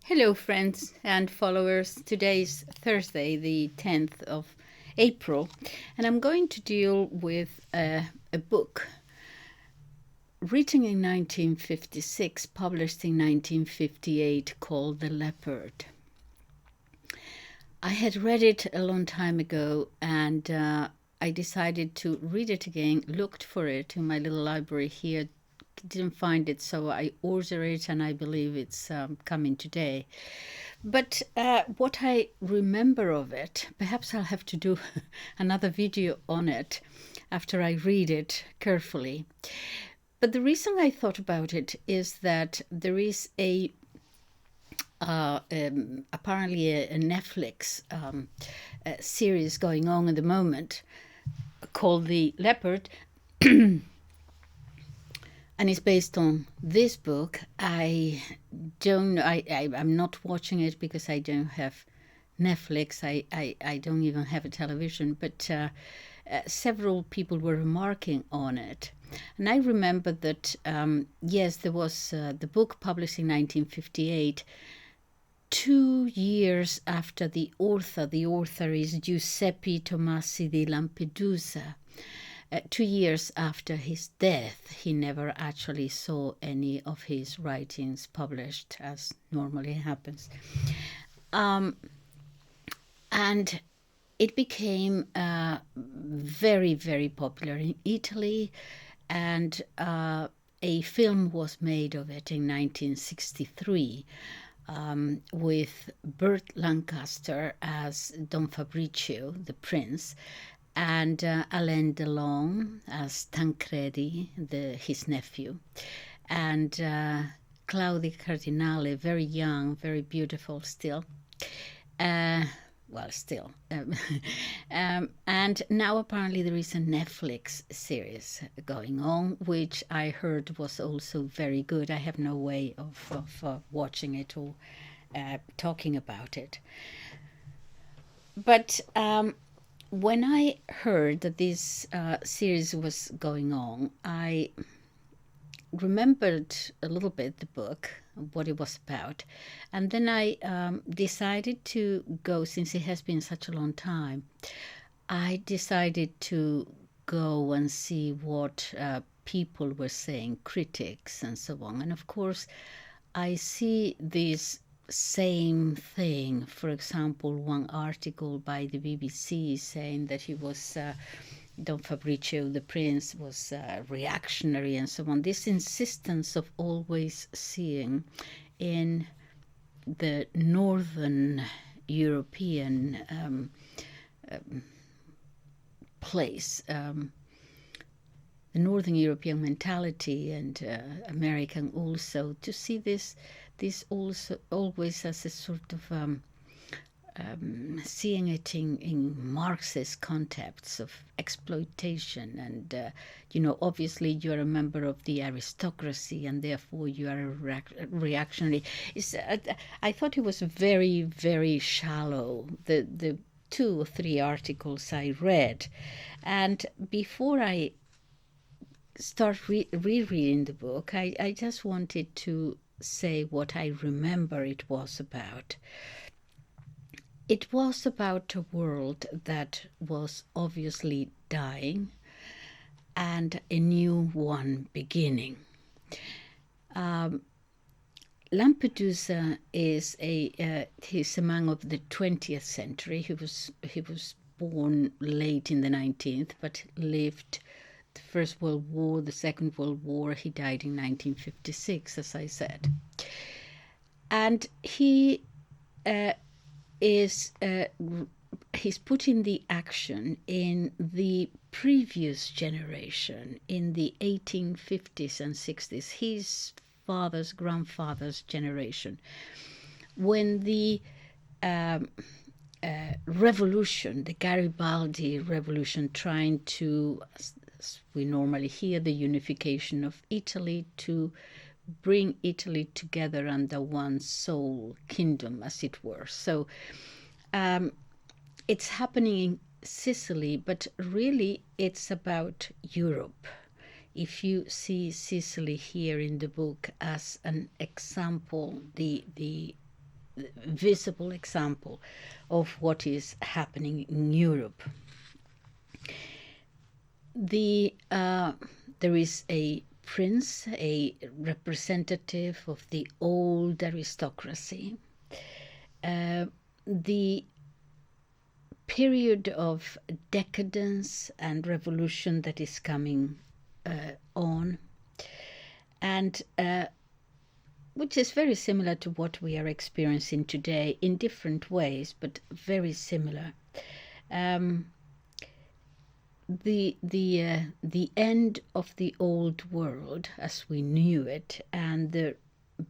Hello, friends and followers. Today's Thursday, the 10th of April, and I'm going to deal with a book written in 1956, published in 1958, called The Leopard. I had read it a long time ago, and I decided to read it again, looked for it in my little library here, didn't find it, so I ordered it, and I believe it's coming today. But what I remember of it, perhaps I'll have to do another video on it after I read it carefully. But the reason I thought about it is that there is apparently a Neflix series going on at the moment called The Leopard, and it's based on this book. I'm not watching it because I don't have Netflix. I don't even have a television, but several people were remarking on it. And I remember that, yes, there was the book published in 1958, 2 years after the author. The author is Giuseppi Tomasi Di Lampedusa. 2 years after his death, he never actually saw any of his writings published, as normally happens. And it became very, very popular in Italy, and a film was made of it in 1963 with Burt Lancaster as Don Fabrizio, the prince, and Alain Delon as Tancredi, his nephew, and Claudia Cardinale, very young, very beautiful still. Still. And now apparently there is a Netflix series going on, which I heard was also very good. I have no way of watching it or talking about it. But when I heard that this series was going on, I remembered a little bit the book, what it was about. And then I decided to go, since it has been such a long time, I decided to go and see what people were saying, critics and so on. And of course, I see these same thing. For example, one article by the BBC saying that he was Don Fabrizio, the prince, was reactionary and so on. This insistence of always seeing in the northern European place, the northern European mentality, and American also, to see this also always as a sort of seeing it in Marxist contexts of exploitation, and obviously you're a member of the aristocracy and therefore you are a reactionary. I thought it was very, very shallow, the 2 or 3 articles I read, and before I start rereading the book, I just wanted to say what I remember it was about. It was about a world that was obviously dying and a new one beginning. Lampedusa is he's a man of the 20th century. He was born late in the 19th, but lived the First World War, the Second World War. He died in 1956, as I said. And he he's putting the action in the previous generation, in the 1850s and 60s, his father's grandfather's generation, when the revolution, the Garibaldi revolution, trying to, as we normally hear, the unification of Italy, to bring Italy together under one sole kingdom, as it were. So it's happening in Sicily, but really it's about Europe. If you see Sicily here in the book as an example, the visible example of what is happening in Europe. There is a prince, a representative of the old aristocracy. The period of decadence and revolution that is coming on, and which is very similar to what we are experiencing today in different ways, but very similar. The end of the old world as we knew it, and the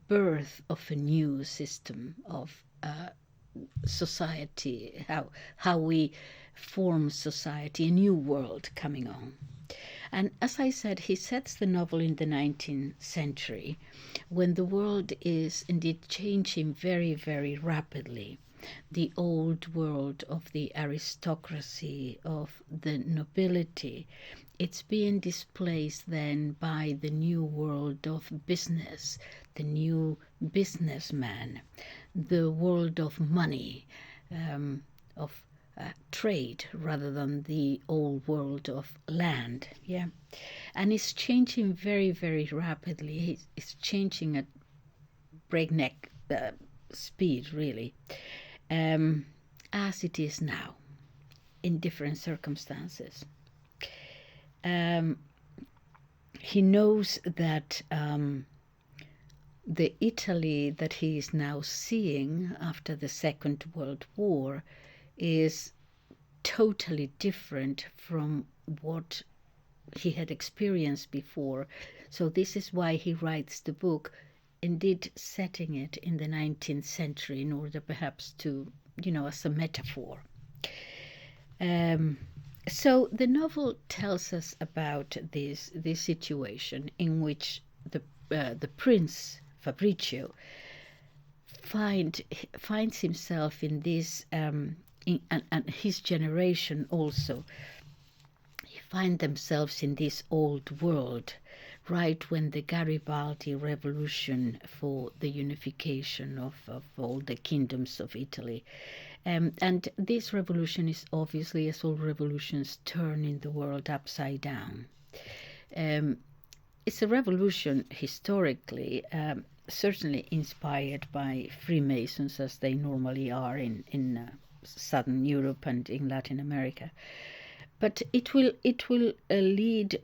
birth of a new system of society, how we form society, a new world coming on. And as I said, he sets the novel in the 19th century, when the world is indeed changing very, very rapidly. The old world of the aristocracy, of the nobility, it's being displaced then by the new world of business, the new businessman, the world of money, of trade, rather than the old world of land. Yeah, and it's changing very, very rapidly. It's changing at breakneck speed, really, as it is now, in different circumstances. He knows that the Italy that he is now seeing after the Second World War is totally different from what he had experienced before. So this is why he writes the book, indeed setting it in the 19th century in order perhaps to, as a metaphor. So the novel tells us about this situation in which the prince Fabrizio finds himself in this, and his generation also, find themselves in this old world, right when the Garibaldi revolution for the unification of all the kingdoms of Italy. And this revolution is obviously, as all revolutions, turning the world upside down. It's a revolution historically, certainly inspired by Freemasons, as they normally are in Southern Europe and in Latin America. But it will lead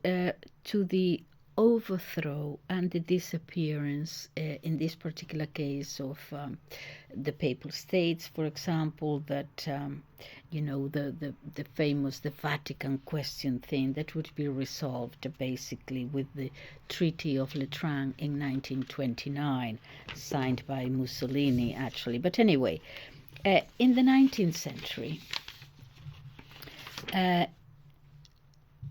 to the overthrow and the disappearance, in this particular case, of the Papal States, for example, that the famous Vatican question thing that would be resolved basically with the Treaty of Letrán in 1929, signed by Mussolini actually. But anyway, in the 19th century,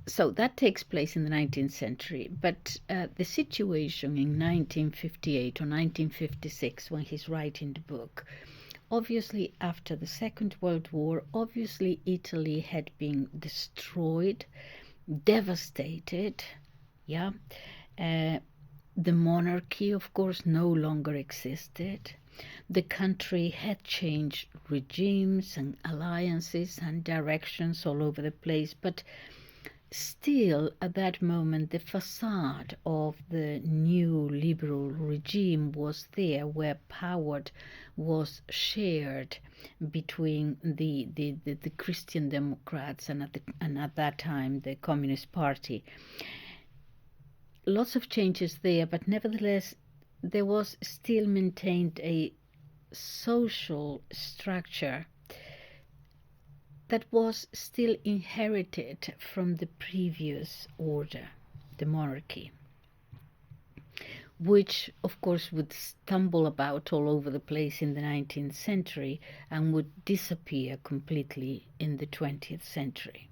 so that takes place in the 19th century, but the situation in 1958 or 1956, when he's writing the book, obviously after the Second World War, obviously Italy had been destroyed, devastated, yeah. The monarchy, of course, no longer existed. The country had changed regimes and alliances and directions all over the place, but still, at that moment, the facade of the new liberal regime was there, where power was shared between the Christian Democrats and at that time the Communist Party. Lots of changes there, but nevertheless, there was still maintained a social structure that was still inherited from the previous order, the monarchy, which of course would stumble about all over the place in the 19th century and would disappear completely in the 20th century.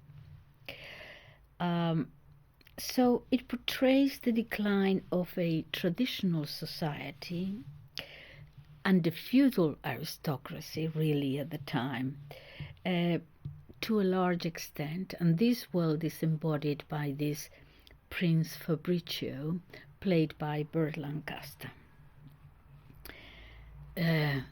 So it portrays the decline of a traditional society and the feudal aristocracy, really, at the time, to a large extent, and this world is embodied by this Prince Fabrizio, played by Burt Lancaster.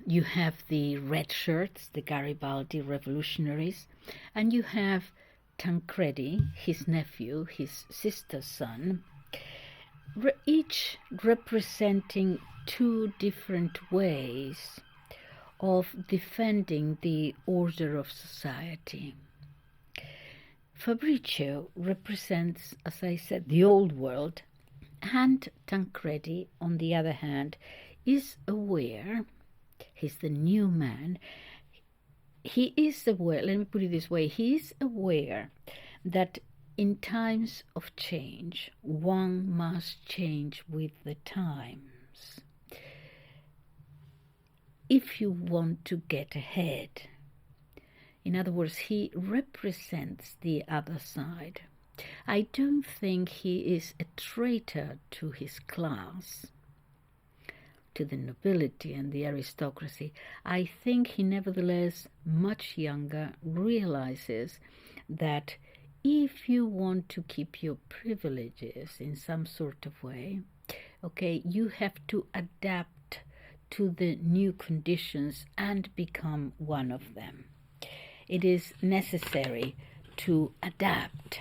you have the red shirts, the Garibaldi revolutionaries, and you have Tancredi, his nephew, his sister's son, each representing two different ways of defending the order of society. Fabrizio represents, as I said, the old world, and Tancredi, on the other hand, is aware, he's the new man, he is aware, let me put it this way, he is aware that in times of change, one must change with the times. If you want to get ahead, in other words, he represents the other side. I don't think he is a traitor to his class, to the nobility and the aristocracy. I think he nevertheless, much younger, realizes that if you want to keep your privileges in some sort of way, okay, you have to adapt to the new conditions and become one of them. It is necessary to adapt.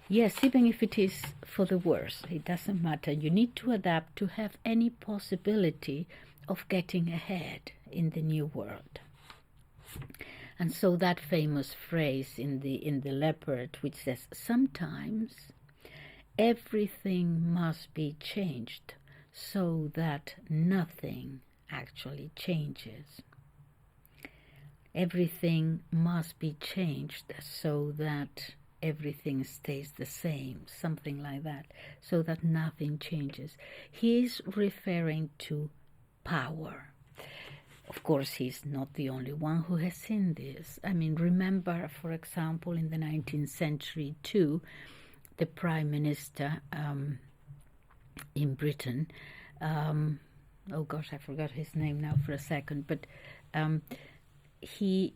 Yes, even if it is for the worse, it doesn't matter. You need to adapt to have any possibility of getting ahead in the new world. And so that famous phrase in the Leopard, which says, sometimes everything must be changed so that nothing actually changes. Everything must be changed so that everything stays the same, something like that, so that nothing changes. He is referring to power. Of course, he's not the only one who has seen this. I mean, remember, for example, in the 19th century too, the Prime Minister in Britain, oh gosh, I forgot his name now for a second, but he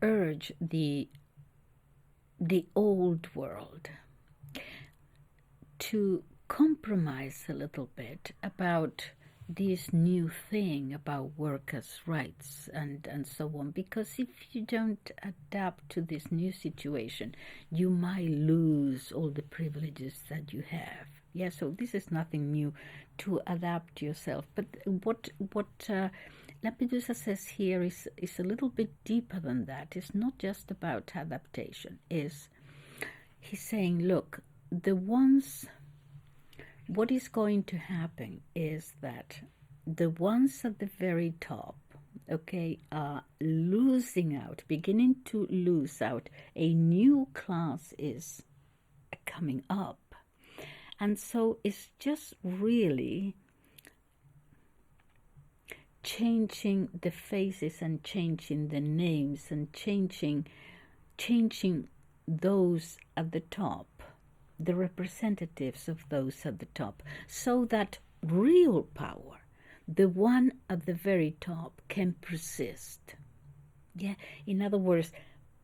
urged the old world to compromise a little bit about this new thing about workers' rights and so on, because if you don't adapt to this new situation, you might lose all the privileges that you have. Yeah, so this is nothing new to adapt yourself. But what Lampedusa says here is a little bit deeper than that. It's not just about adaptation. He's saying, look, what is going to happen is that the ones at the very top, okay, are losing out, beginning to lose out. A new class is coming up. And so it's just really changing the faces and changing the names and changing those at the top, the representatives of those at the top, so that real power, the one at the very top, can persist. Yeah, in other words,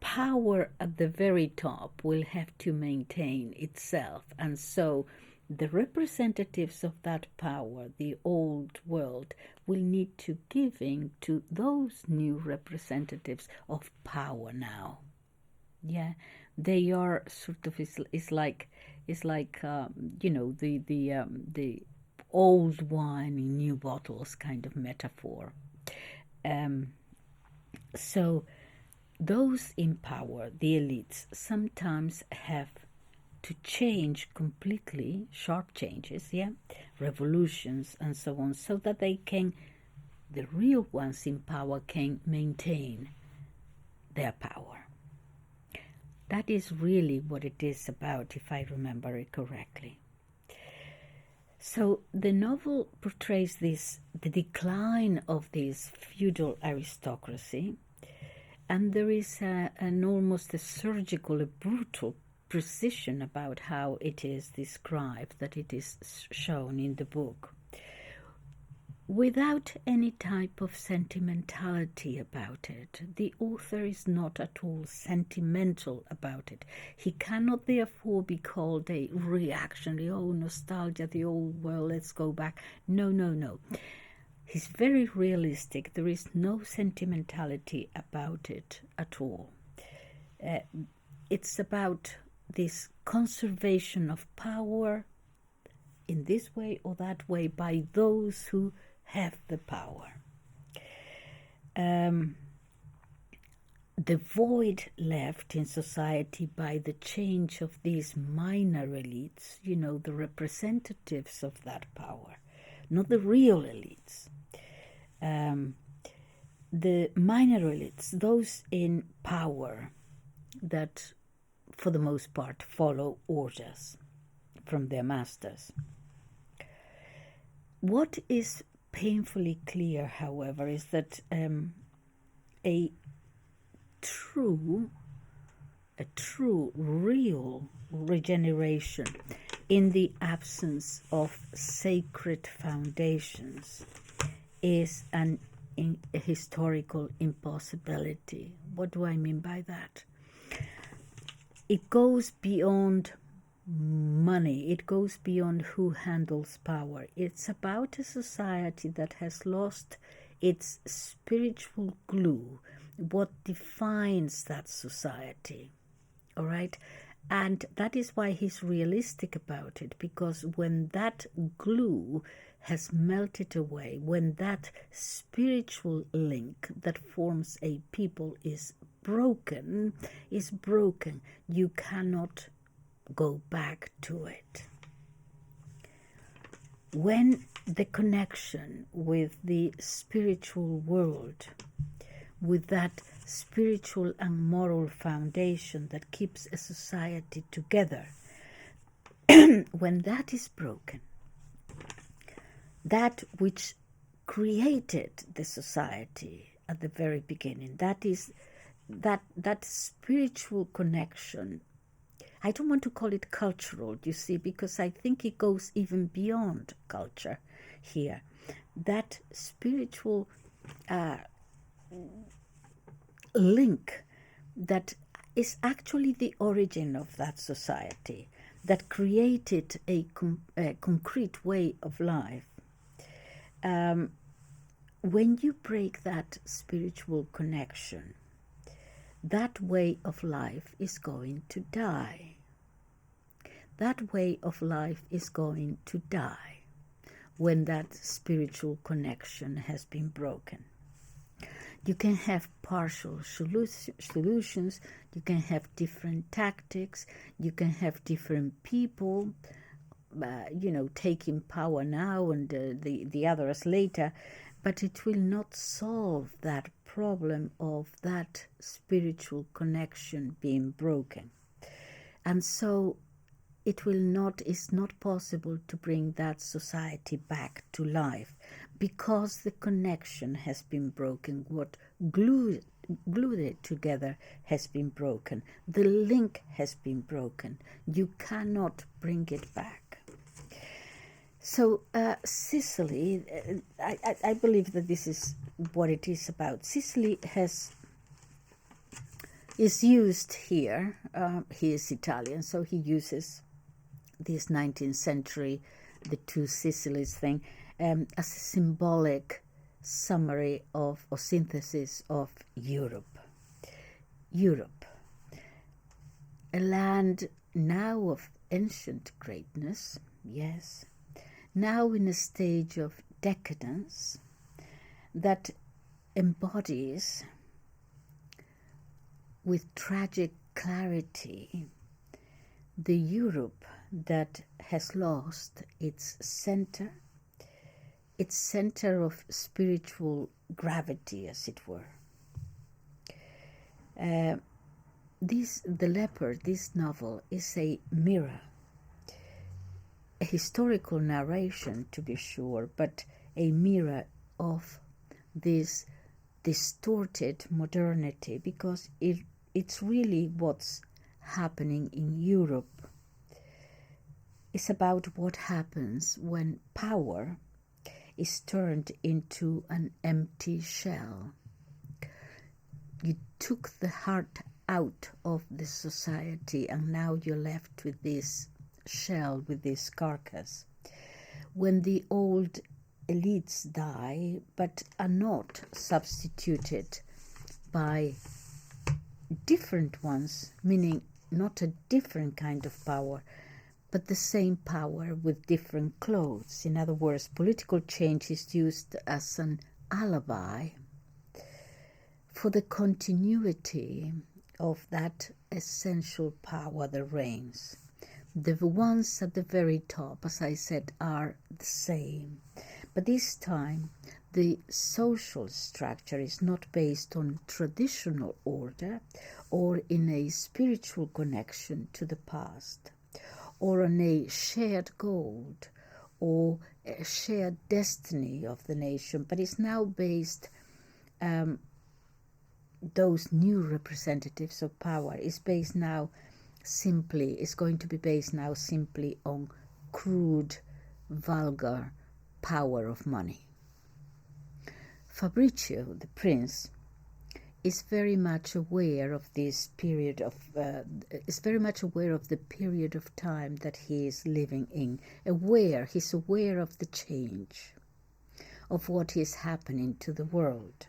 power at the very top will have to maintain itself, and so the representatives of that power, the old world, will need to give in to those new representatives of power now. Yeah, they are sort of, it's like you know, the old wine in new bottles kind of metaphor. So those in power, the elites, sometimes have to change completely, sharp changes, yeah, revolutions and so on, so that the real ones in power can maintain their power. That is really what it is about, if I remember it correctly. So the novel portrays the decline of this feudal aristocracy, and there is an almost a surgical, a brutal precision about how it is described, that it is shown in the book, without any type of sentimentality about it. The author is not at all sentimental about it. He cannot therefore be called a reactionary, oh, nostalgia, the old world, let's go back. No. He's very realistic. There is no sentimentality about it at all. It's about this conservation of power in this way or that way by those who have the power. The void left in society by the change of these minor elites, the representatives of that power, not the real elites. The minor elites, those in power that for the most part follow orders from their masters. What is painfully clear, however, is that a true, real regeneration in the absence of sacred foundations is a historical impossibility. What do I mean by that? It goes beyond money. It goes beyond who handles power. It's about a society that has lost its spiritual glue, what defines that society. All right? And that is why he's realistic about it, because when that glue has melted away, when that spiritual link that forms a people is broken, you cannot go back to it. When the connection with the spiritual world, with that spiritual and moral foundation that keeps a society together, when that is broken, that which created the society at the very beginning, that is that spiritual connection. I don't want to call it cultural, you see, because I think it goes even beyond culture here. That spiritual link that is actually the origin of that society, that created a concrete way of life. When you break that spiritual connection, that way of life is going to die. That way of life is going to die when that spiritual connection has been broken. You can have partial solutions, you can have different tactics, you can have different people, taking power now and the others later, but it will not solve that problem of that spiritual connection being broken. And so it's not possible to bring that society back to life because the connection has been broken. What glued it together has been broken. The link has been broken. You cannot bring it back. So Sicily, I believe that this is what it is about. Sicily is used here. He is Italian, so he uses this 19th century, the two Sicilies thing, as a symbolic summary or synthesis of Europe. Europe, a land now of ancient greatness, yes, now in a stage of decadence that embodies with tragic clarity the Europe that has lost its center of spiritual gravity, as it were. The Leopard, this novel, is a mirror, a historical narration to be sure, but a mirror of this distorted modernity, because it's really what's happening in Europe. It's about what happens when power is turned into an empty shell. You took the heart out of the society and now you're left with this shell, with this carcass. When the old elites die, but are not substituted by different ones, meaning not a different kind of power, but the same power with different clothes. In other words, political change is used as an alibi for the continuity of that essential power that reigns. The ones at the very top, as I said, are the same. But this time, the social structure is not based on traditional order or in a spiritual connection to the past, or on a shared goal or a shared destiny of the nation, but is now based, those new representatives of power is going to be based now simply on crude, vulgar power of money. Fabrizio, the prince, is very much aware of this period of the period of time that he is living in. He's aware of the change, of what is happening to the world.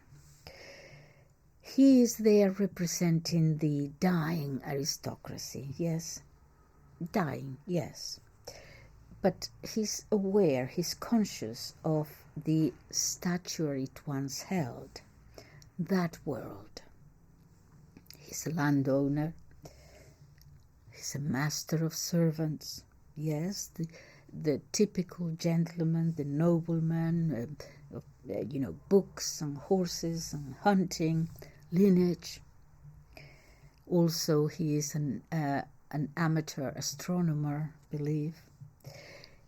He is there representing the dying aristocracy, yes, dying, yes. But he's aware, he's conscious of the stature it once held, that world. He's a landowner, he's a master of servants, yes, the typical gentleman, the nobleman, books and horses and hunting, lineage. Also, he is an amateur astronomer, I believe.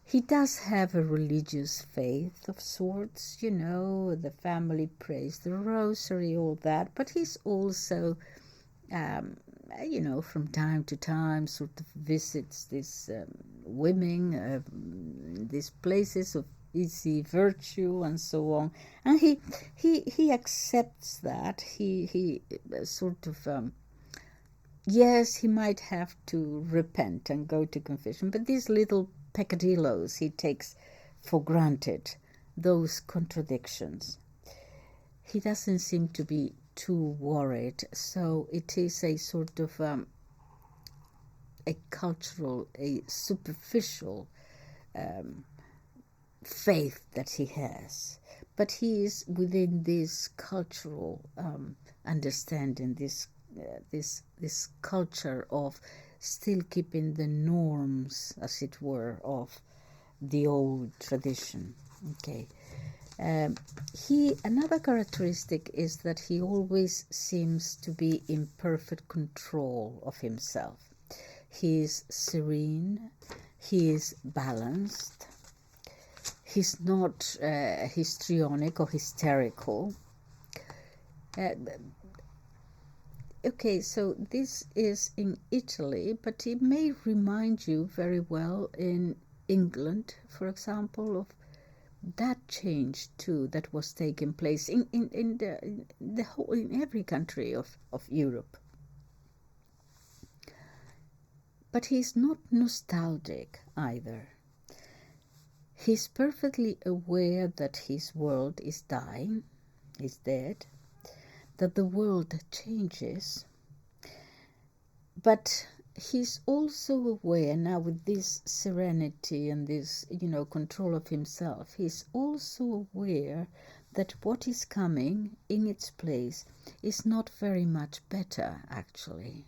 He does have a religious faith of sorts, the family prays the rosary, all that, but he's also, from time to time sort of visits these women, these places of easy virtue and so on, and he accepts that. He sort of yes, he might have to repent and go to confession, but these little peccadillos he takes for granted, those contradictions. He doesn't seem to be too worried, so it is a sort of a cultural, a superficial faith that he has, but he is within this cultural understanding, this culture of still keeping the norms, as it were, of the old tradition. Okay. Another characteristic is that he always seems to be in perfect control of himself. He is serene, he is balanced, he's not histrionic or hysterical. Okay, so this is in Italy, but it may remind you very well in England, for example, of that change too that was taking place in every country of Europe. But he's not nostalgic either. He's perfectly aware that his world is dying, is dead, that the world changes, but he's also aware now, with this serenity and this, control of himself, he's also aware that what is coming in its place is not very much better, actually.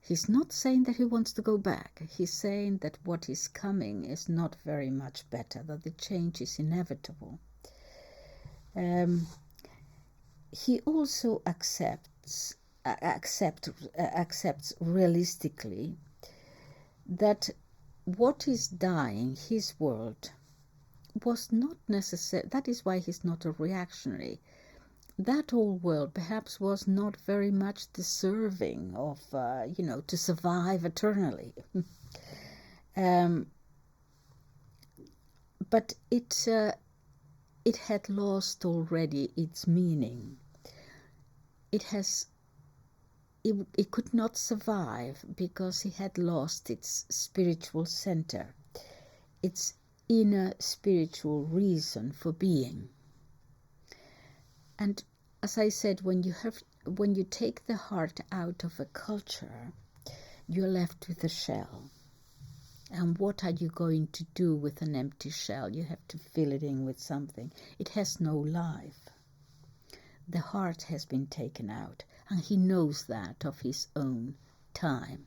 He's not saying that he wants to go back. He's saying that what is coming is not very much better, that the change is inevitable. He also accepts realistically that what is dying, his world, was not necessary. That is why he's not a reactionary. That old world perhaps was not very much deserving of, to survive eternally. But it had lost already its meaning. It could not survive because it had lost its spiritual center. Its inner spiritual reason for being. And as I said, when you take the heart out of a culture, you're left with a shell. And what are you going to do with an empty shell? You have to fill it in with something. It has no life. The heart has been taken out, and he knows that of his own time.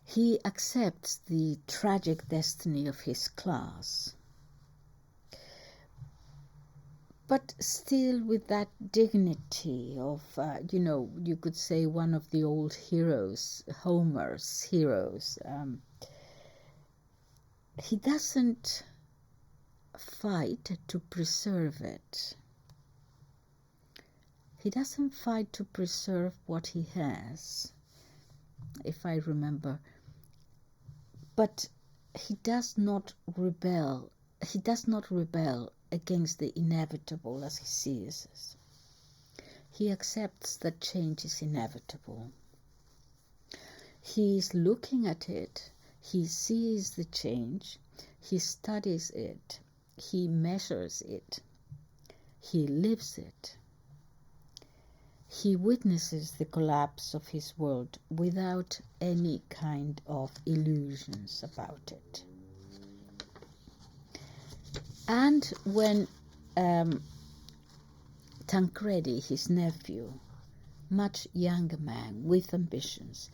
He accepts the tragic destiny of his class, but still with that dignity of, you could say one of the old heroes, Homer's heroes. He doesn't fight to preserve it. He doesn't fight to preserve what he has, if I remember. But he does not rebel. He does not rebel against the inevitable as he sees it. He accepts that change is inevitable. He is looking at it. He sees the change. He studies it. He measures it. He lives it. He witnesses the collapse of his world without any kind of illusions about it. And when Tancredi, his nephew, much younger man with ambitions,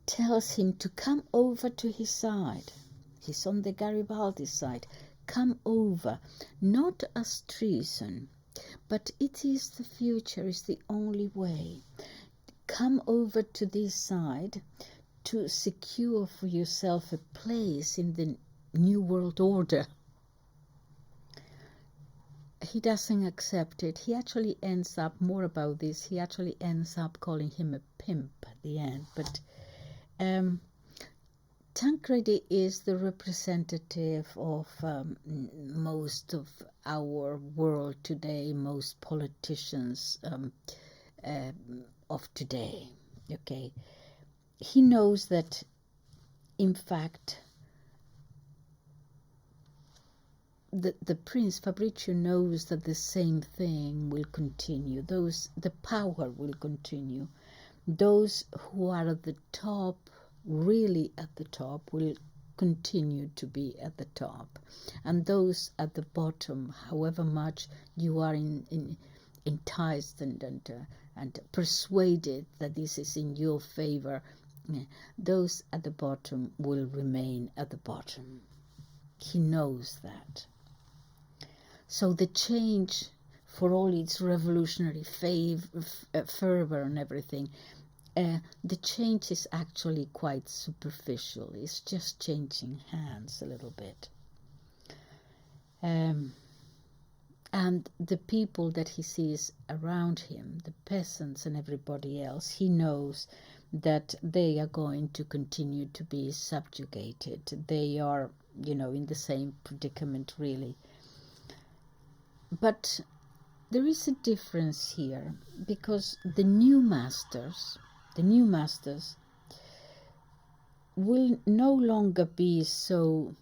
tells him to come over to his side, he's on the Garibaldi side, come over, not as treason, but it is the future, is the only way. Come over to this side to secure for yourself a place in the New World Order. He doesn't accept it. He actually ends up, more about this, he actually ends up calling him a pimp at the end. But Tancredi is the representative of most of our world today, most politicians of today. Okay, he knows that, in fact, the Prince Fabrizio knows that the same thing will continue. The power will continue. Those who are at the top, really at the top, will continue to be at the top, and those at the bottom, however much you are enticed and persuaded that this is in your favor, those at the bottom will remain at the bottom. He knows that. So the change, for all its revolutionary fervor and everything, the change is actually quite superficial. It's just changing hands a little bit. And the people that he sees around him, the peasants and everybody else, he knows that they are going to continue to be subjugated. They are, in the same predicament, really. But there is a difference here, because the new masters will no longer be so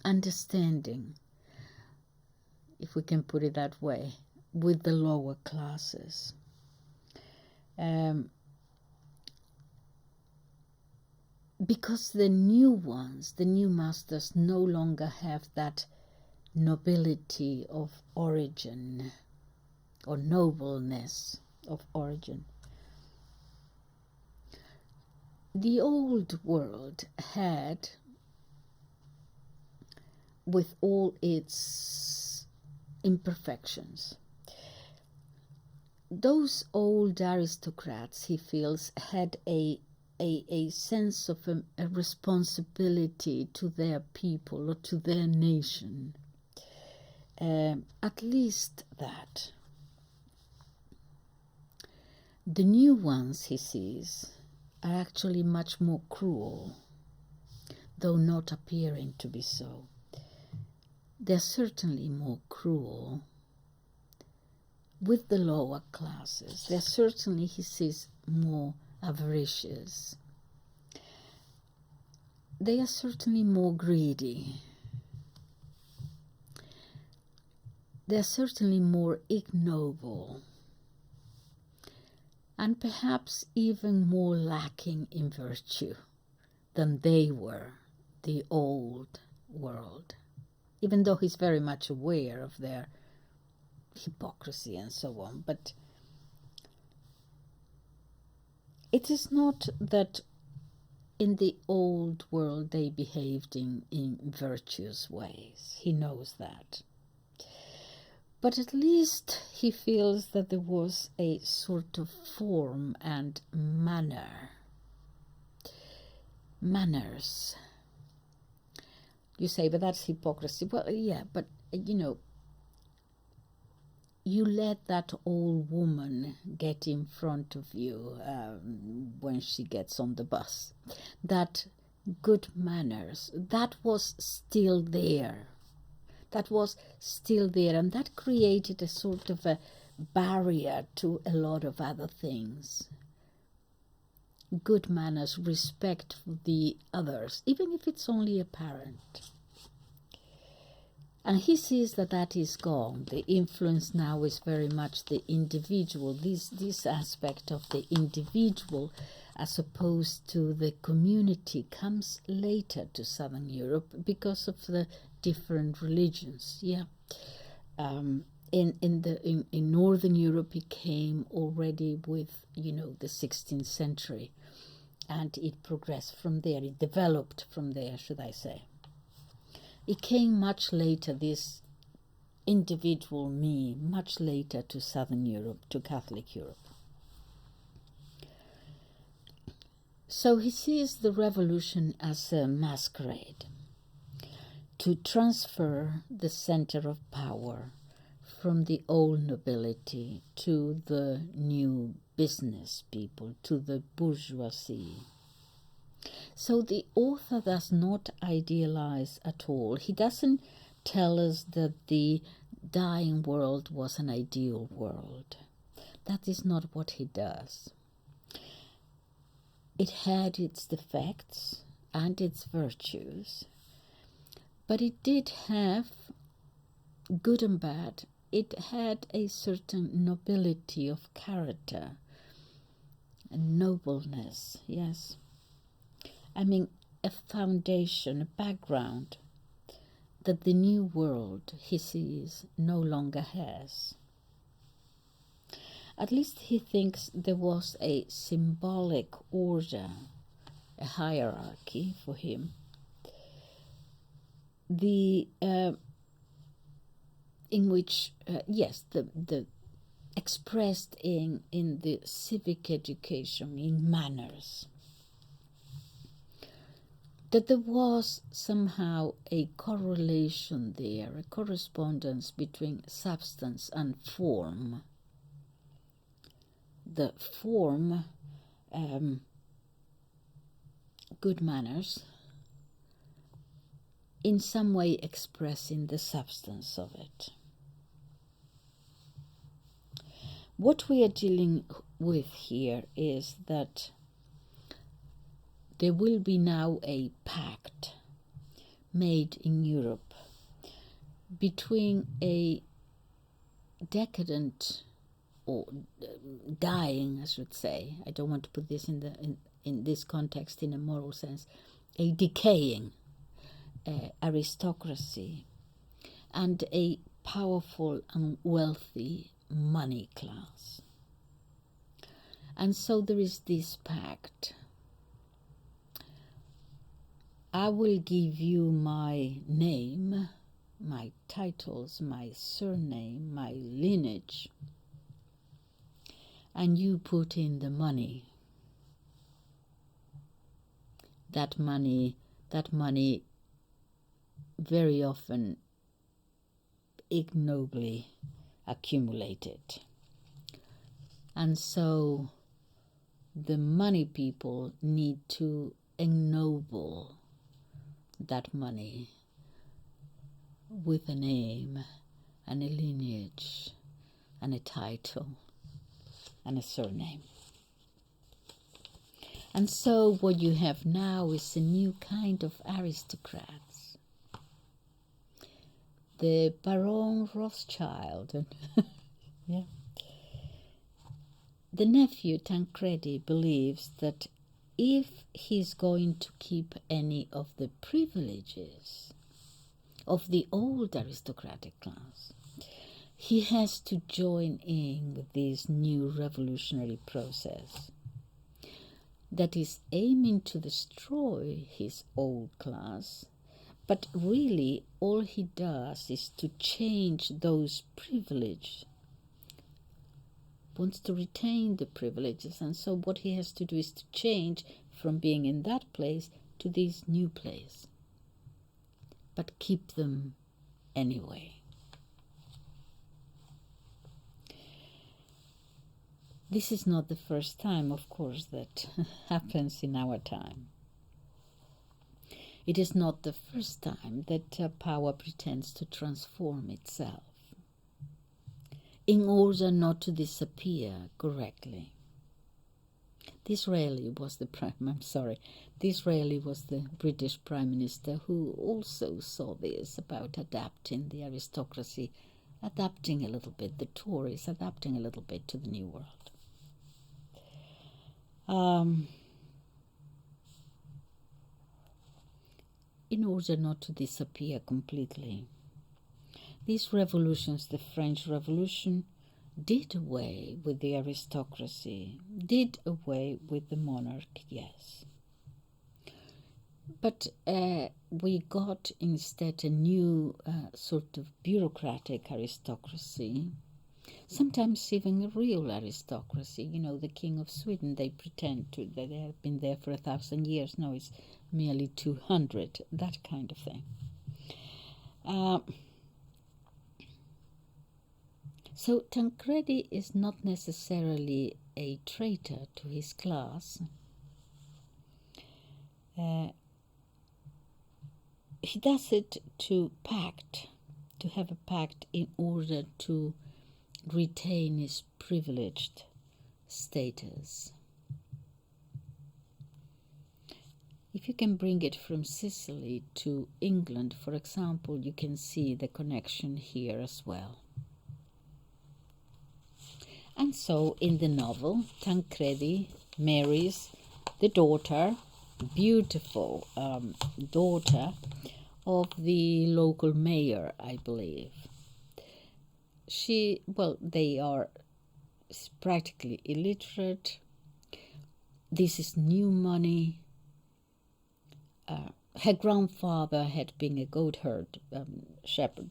understanding, if we can put it that way, with the lower classes. Because the new masters no longer have that nobility of origin or nobleness of origin. The old world had, with all its imperfections, those old aristocrats, he feels, had a sense of a responsibility to their people or to their nation. At least that. The new ones, he sees, are actually much more cruel, though not appearing to be so. They're certainly more cruel with the lower classes. They're certainly, he sees, more avaricious. they are certainly more greedy. They are certainly more ignoble, and perhaps even more lacking in virtue than they were, the old world, even though he's very much aware of their hypocrisy and so on. But it is not that in the old world they behaved in virtuous ways. He knows that. But at least he feels that there was a sort of form and manners. You say, but that's hypocrisy. Well, yeah, but you let that old woman get in front of you when she gets on the bus. That good manners, that was still there. That was still there, and that created a sort of a barrier to a lot of other things. Good manners, respect for the others, even if it's only apparent. And he sees that that is gone. The influence now is very much the individual, this aspect of the individual as opposed to the community comes later to Southern Europe because of the different religions. In Northern Europe it came already with the 16th century, and it progressed from there. It developed from there, should I say. It came much later, this individual me, much later to Southern Europe, to Catholic Europe. So he sees the revolution as a masquerade to transfer the center of power from the old nobility to the new business people, to the bourgeoisie. So the author does not idealize at all. He doesn't tell us that the dying world was an ideal world. That is not what he does. It had its defects and its virtues, but it did have good and bad. It had a certain nobility of character and nobleness, yes. I mean, a foundation, a background that the new world he sees no longer has. At least he thinks there was a symbolic order, a hierarchy for him. In which, the expressed in the civic education, in manners. That there was somehow a correlation there, a correspondence between substance and form. The form, good manners, in some way expressing the substance of it. What we are dealing with here is that there will be now a pact made in Europe between a decadent or dying, I should say, I don't want to put this in this context in a moral sense, a decaying aristocracy and a powerful and wealthy money class. And so there is this pact. I will give you my name, my titles, my surname, my lineage, and you put in the money. That money very often ignobly accumulated. And so the money people need to ennoble that money with a name and a lineage and a title and a surname. And so what you have now is a new kind of aristocrats. The Baron Rothschild. Yeah. The nephew Tancredi believes that if he's going to keep any of the privileges of the old aristocratic class, he has to join in with this new revolutionary process that is aiming to destroy his old class, but really all he does is to change those privileges, wants to retain the privileges, and so what he has to do is to change from being in that place to this new place, but keep them anyway. This is not the first time, of course, that happens in our time. It is not the first time that power pretends to transform itself in order not to disappear correctly. Disraeli was the British Prime Minister who also saw this about adapting the aristocracy, adapting a little bit, the Tories adapting a little bit to the New World. In order not to disappear completely. These revolutions, the French Revolution, did away with the aristocracy, did away with the monarch, yes. But we got instead a new sort of bureaucratic aristocracy, sometimes even a real aristocracy. You know, the King of Sweden, they pretend to that they have been there for 1,000 years. No, it's merely 200, that kind of thing. So Tancredi is not necessarily a traitor to his class. He does it to have a pact in order to retain his privileged status. If you can bring it from Sicily to England, for example, you can see the connection here as well. And so in the novel, Tancredi marries the daughter, beautiful daughter of the local mayor, I believe. They are practically illiterate. This is new money. Her grandfather had been a goat herd shepherd.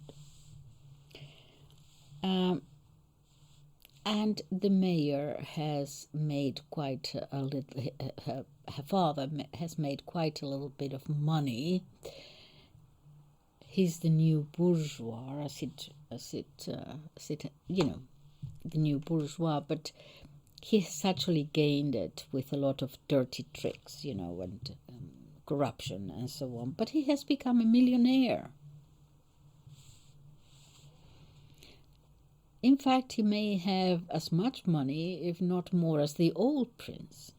And the mayor has made quite a little, her father has made quite a little bit of money. He's the new bourgeois, the new bourgeois, but he has actually gained it with a lot of dirty tricks, and corruption and so on. But he has become a millionaire. In fact, he may have as much money, if not more, as the old prince.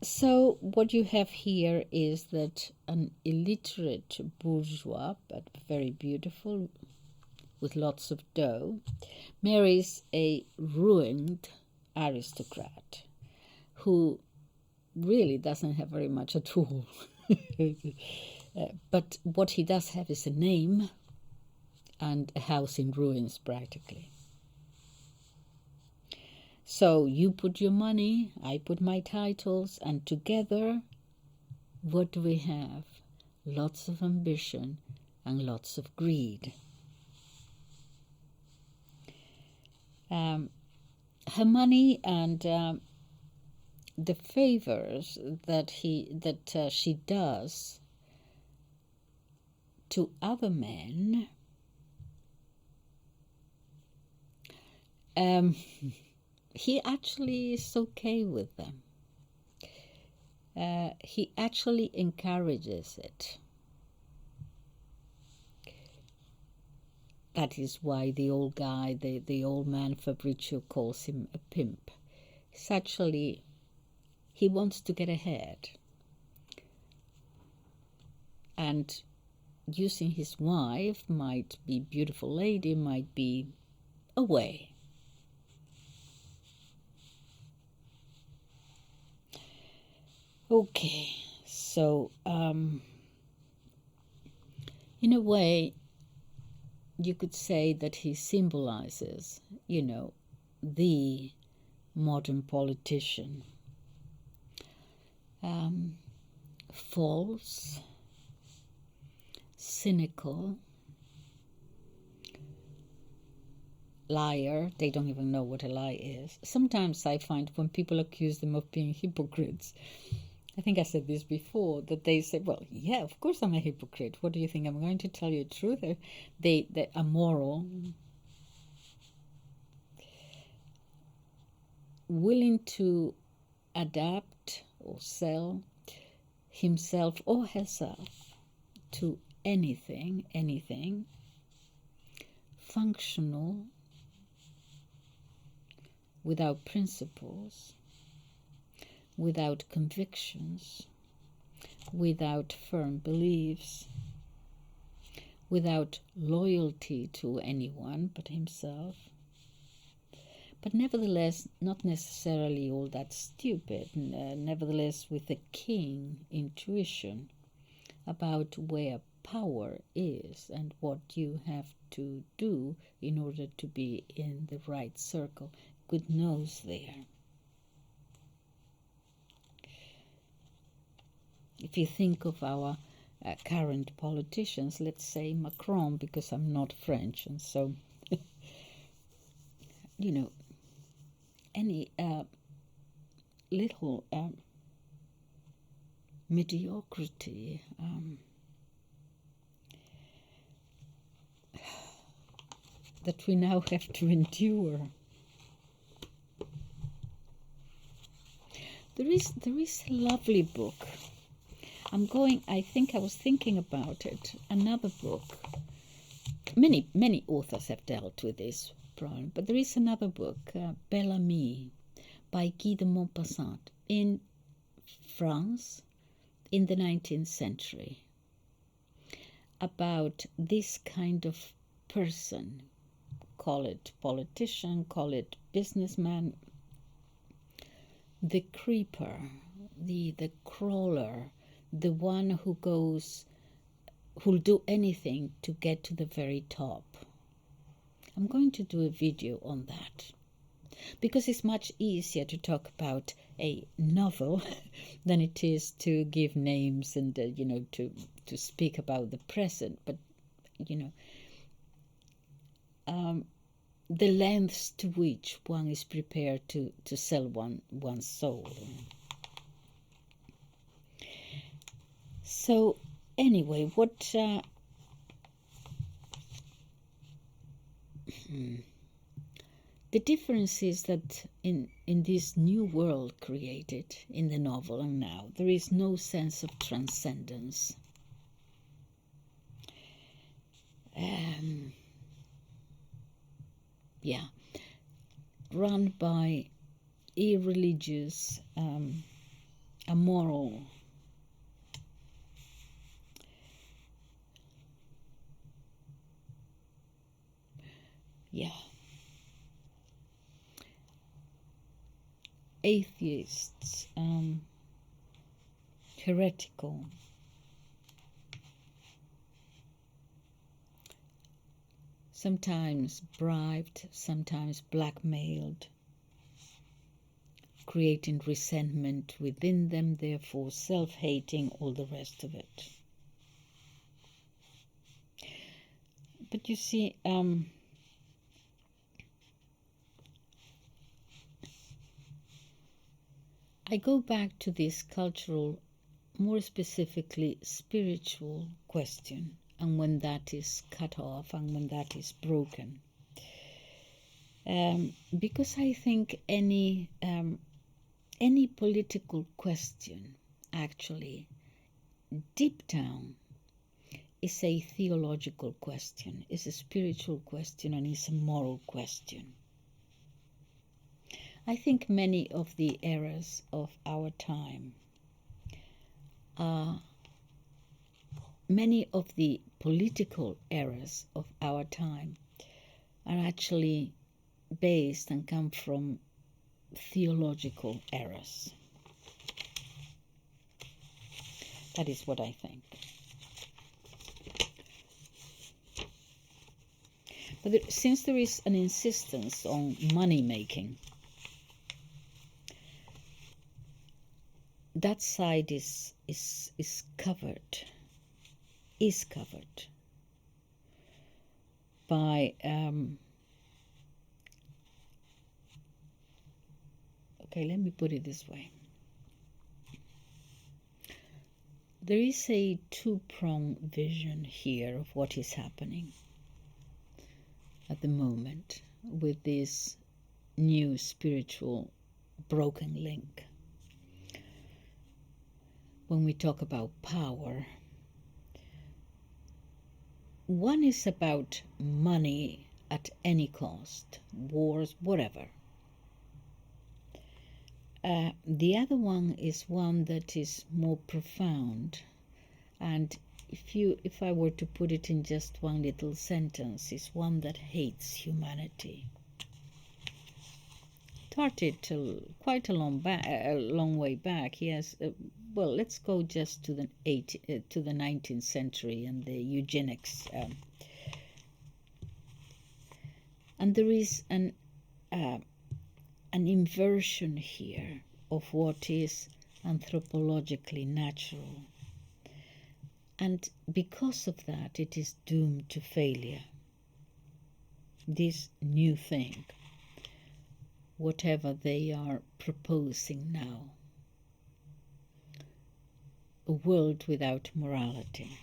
So what you have here is that an illiterate bourgeois, but very beautiful, with lots of dough, marries a ruined aristocrat who really doesn't have very much at all. But what he does have is a name and a house in ruins, practically. So you put your money, I put my titles, and together, what do we have? Lots of ambition and lots of greed. Her money and the favors that she does to other men, he actually is okay with them. He actually encourages it. That is why the old guy, the old man Fabrizio, calls him a pimp. is actually, he wants to get ahead. And using his wife, might be beautiful lady, might be a way. Okay, so in a way, you could say that he symbolizes, the modern politician. False, cynical, liar. They don't even know what a lie is. Sometimes I find when people accuse them of being hypocrites, I think I said this before, that they say, well, yeah, of course I'm a hypocrite. What do you think? I'm going to tell you the truth? They are moral, willing to adapt or sell himself or herself to anything, functional, without principles, without convictions, without firm beliefs, without loyalty to anyone but himself, but nevertheless not necessarily all that stupid, nevertheless with a keen intuition about where power is and what you have to do in order to be in the right circle. Good nose there. If you think of our current politicians, let's say Macron, because I'm not French, and so, any little mediocrity, that we now have to endure. There is a lovely book. I think I was thinking about it, another book. Many authors have dealt with this problem, but there is another book, Bel Ami, by Guy de Maupassant, in France in the 19th century, about this kind of person, call it politician, call it businessman, the creeper, the crawler, the one who'll do anything to get to the very top. I'm going to do a video on that, because it's much easier to talk about a novel than it is to give names and to speak about the present. But the lengths to which one is prepared to sell one's soul. So anyway, what the difference is that in this new world created in the novel and now, there is no sense of transcendence. Run by irreligious, amoral, atheists, heretical, sometimes bribed, sometimes blackmailed, creating resentment within them, therefore self-hating, all the rest of it. But you see, I go back to this cultural, more specifically spiritual question, and when that is cut off and when that is broken. Because I think any political question, actually, deep down, is a theological question, is a spiritual question, and is a moral question. I think many of the errors of our time, many of the political errors of our time are actually based and come from theological errors. That is what I think. But since there is an insistence on money making, that side is covered by okay, let me put it this way. There is a two-pronged vision here of what is happening at the moment with this new spiritual broken link. When we talk about power, one is about money at any cost, wars, whatever. The other one is one that is more profound, and if I were to put it in just one little sentence, is one that hates humanity. Started quite a long way back. Yes, well, let's go just to the 19th century and the eugenics, and there is an inversion here of what is anthropologically natural, and because of that it is doomed to failure. This new thing, whatever they are proposing now, a world without morality,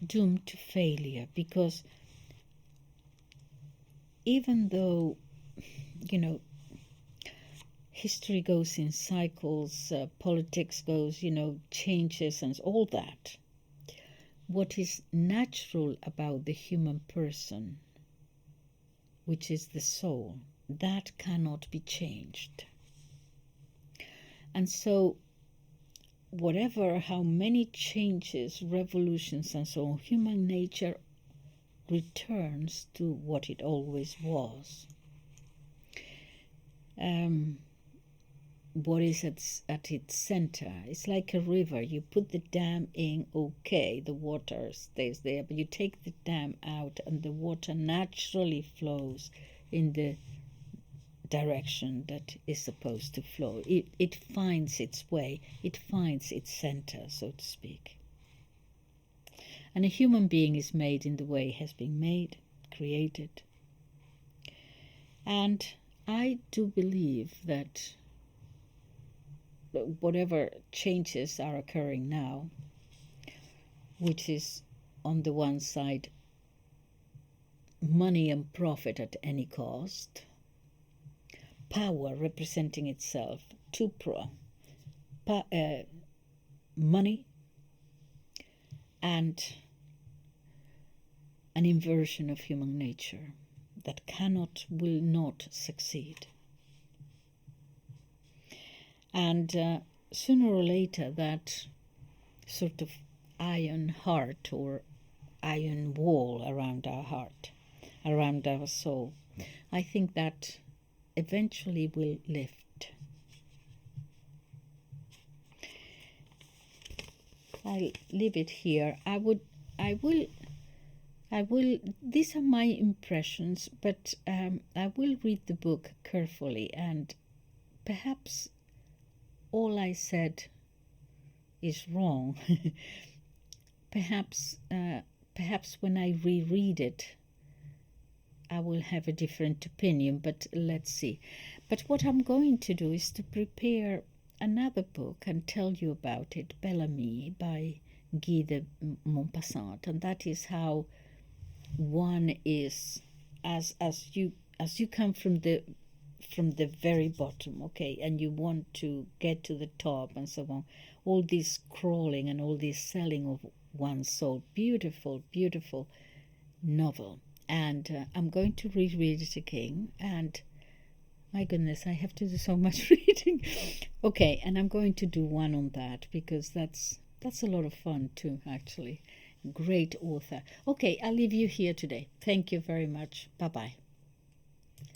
doomed to failure, because even though, history goes in cycles, politics goes, changes and all that, what is natural about the human person, which is the soul, that cannot be changed. And so how many changes, revolutions and so on, human nature returns to what it always was. What is at its center? It's like a river. You put the dam in, okay, the water stays there, but you take the dam out and the water naturally flows in the direction that is supposed to flow. It finds its way, it finds its center, so to speak. And a human being is made in the way it has been made, created. And I do believe that whatever changes are occurring now, which is on the one side money and profit at any cost, power representing itself to money, and an inversion of human nature that will not succeed. And sooner or later, that sort of iron heart or iron wall around our heart, around our soul, I think that eventually will lift. I'll leave it here. I will. These are my impressions, but I will read the book carefully, and perhaps all I said is wrong. Perhaps when I reread it, I will have a different opinion, but let's see. But what I'm going to do is to prepare another book and tell you about it, Bellamy by Guy de Maupassant, and that is how one is, as you come from the very bottom, okay, and you want to get to the top and so on, all this crawling and all this selling of one's soul. Beautiful, beautiful novel. And I'm going to reread it again, and My goodness, I have to do so much reading. Okay, and I'm going to do one on that because that's a lot of fun too, actually. Great author. Okay, I'll leave you here today. Thank you very much. Bye-bye.